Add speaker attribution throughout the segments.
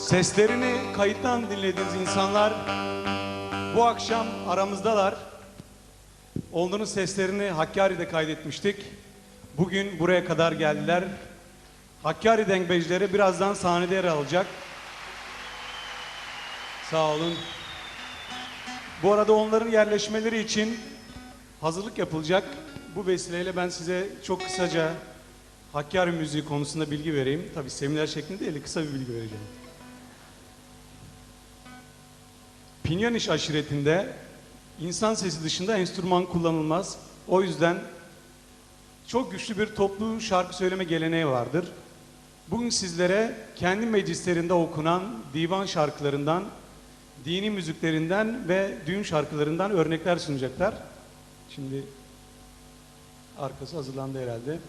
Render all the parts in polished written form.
Speaker 1: Seslerini kayıttan dinlediğiniz insanlar bu akşam aramızdalar. Onların seslerini Hakkari'de kaydetmiştik. Bugün buraya kadar geldiler. Hakkari Dengbejleri birazdan sahnede yer alacak. Sağ olun. Bu arada onların yerleşmeleri için hazırlık yapılacak. Bu vesileyle ben size çok kısaca Hakkari müziği konusunda bilgi vereyim. Tabii seminer şeklinde değil, kısa bir bilgi vereceğim. Pinyaniş aşiretinde insan sesi dışında enstrüman kullanılmaz. O yüzden çok güçlü bir toplu şarkı söyleme geleneği vardır. Bugün sizlere kendi meclislerinde okunan divan şarkılarından, dini müziklerinden ve düğün şarkılarından örnekler sunacaklar. Şimdi arkası hazırlandı herhalde.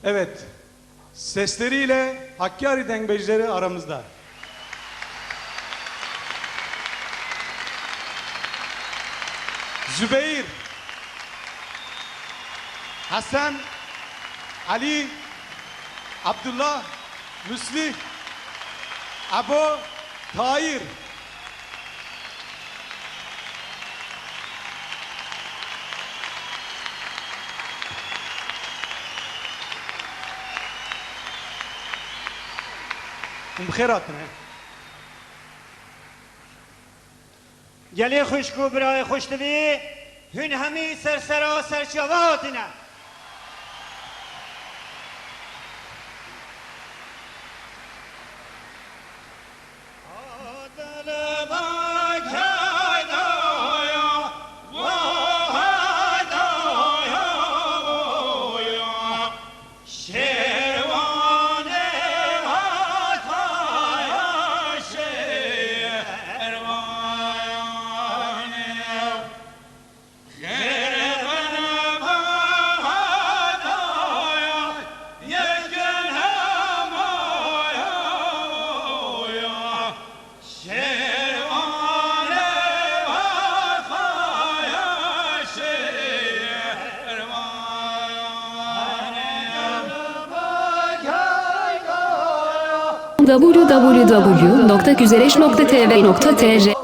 Speaker 1: Evet, sesleriyle Hakkari Dengbejleri aramızda. Zübeyir, Hasan, Ali, Abdullah, Müslih, Abu, Tahir. بخير هاتنا
Speaker 2: گلی خوشگو برای خوشتوی هن همی سرسرا سرچواتنا
Speaker 3: www.güzeleş.tv.tr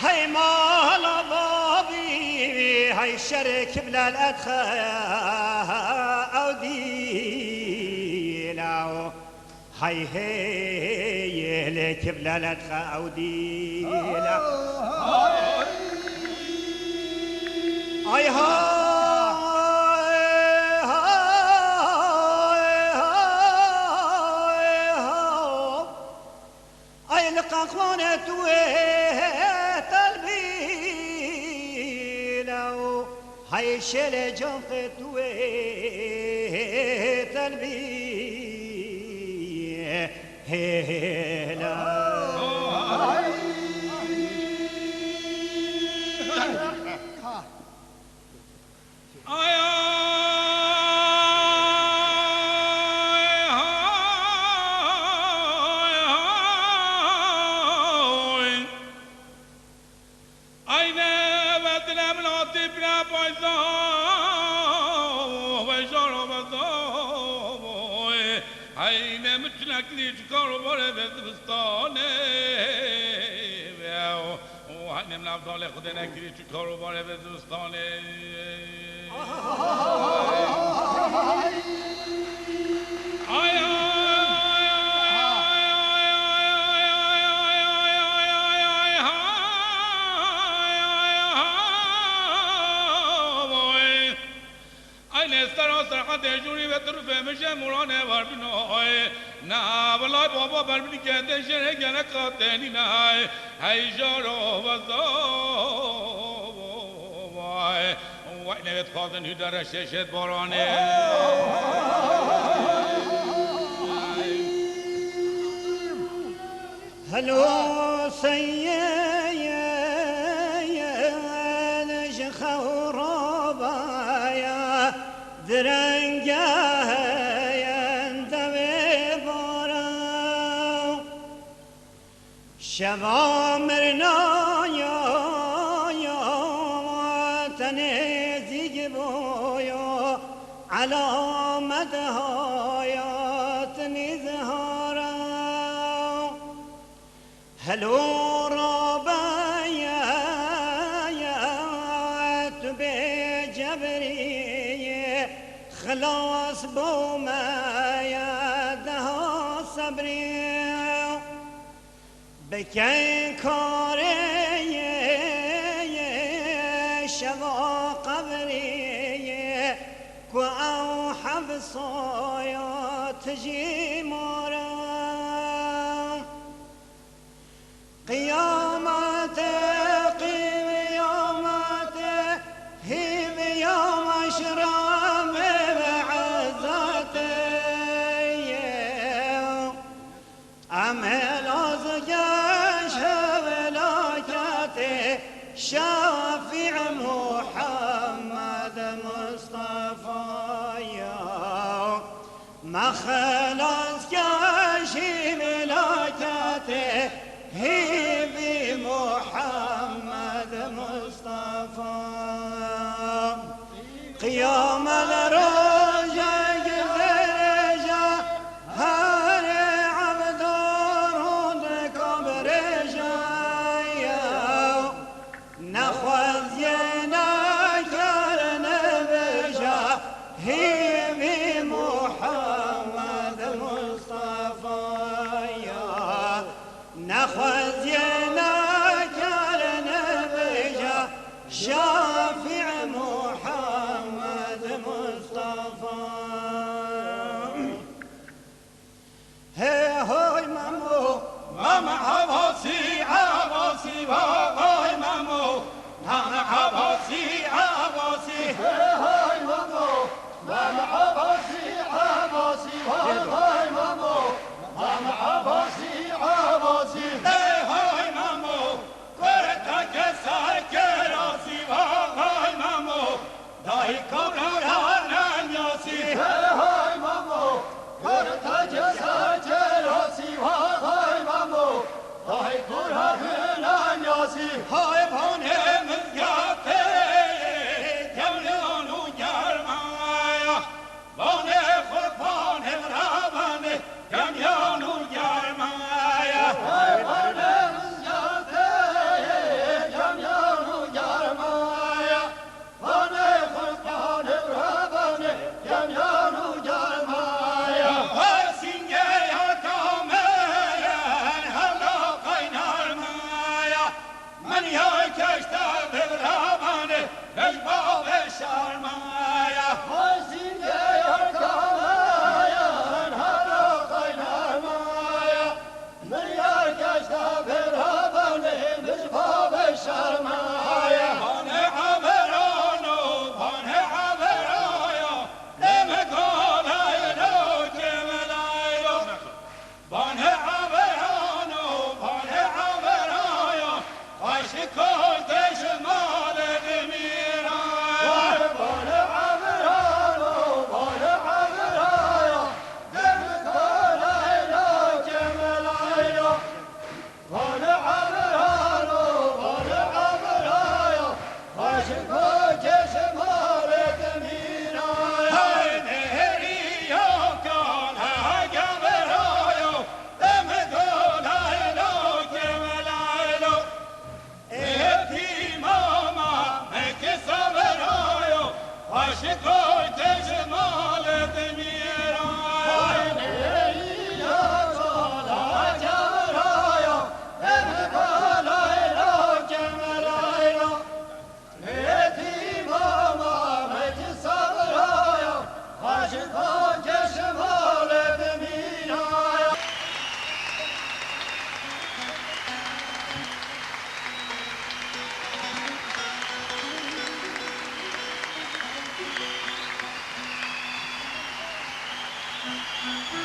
Speaker 2: هاي مالا بابي هاي شرك بلا الأدخى أو ديلاو هاي هي لك بلا الأدخى أو ديلاو هاي هاي قاقونة وتلبيلو هاي شل جنقت
Speaker 3: خودنا گیری تو کارو باره به دوستانه جوری به طرف میشه مورانه ور بینای نه ولای بابا بر بینی که دشره گله قاتلی نه هی جارو وای وای نوید خواهدن هی داره ششت بارانه
Speaker 2: هلو سیه نجخه رابایا درنگه یندوی بارا شبا مرنا یا تنزیگ بویا علامت هایات نزهارا هلو رابایا تو به جبری خلاص بوما يدها صبري بكين كوري شوا قبري كو او حبصايا تجي مورا قيامات قيامات هيم يوم اشرام بعزاتي امل ازجاش ولاكاتي شافع محمد مصطفى ما خلاص كاشي ملاكاتي هي بمحمد مصطفى قيام الرجا جزرجا هر عبد رود كبرجا نخوز ينا كرن بجا هي بمحمد مصطفى نخوز ينا كرن بجا شافع محمد مصطفى هي هوي مامو ماما عباسي عباسي هوي مامو ماما عباسي عباسي هوي مامو ماما عباسي عباسي هوي مامو ماما عباسي عباسي هوي مامو كرتك ساكراسي هوي مامو داي كورانا نياسي هوي مامو كرتك ساكراسي هوي مامو داي كورانا نياسي هوي بونه مزياتي جملونو يارمايا بونه خربانه مرابانه جملونو يارمايا هوي بونه مزياتي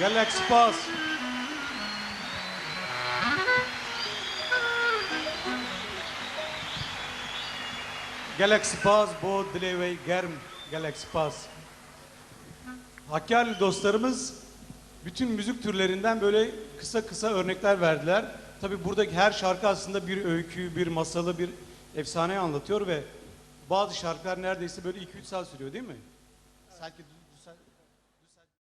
Speaker 1: Gelek spas. Gelek spas bo dilê ve germ. Gelek spas. Hakkari dostlarımız bütün müzik türlerinden böyle kısa kısa örnekler verdiler. Tabi buradaki her şarkı aslında bir öyküyü, bir masalı, bir efsaneyi anlatıyor ve bazı şarkılar neredeyse böyle 2-3 saat sürüyor değil mi? Sanki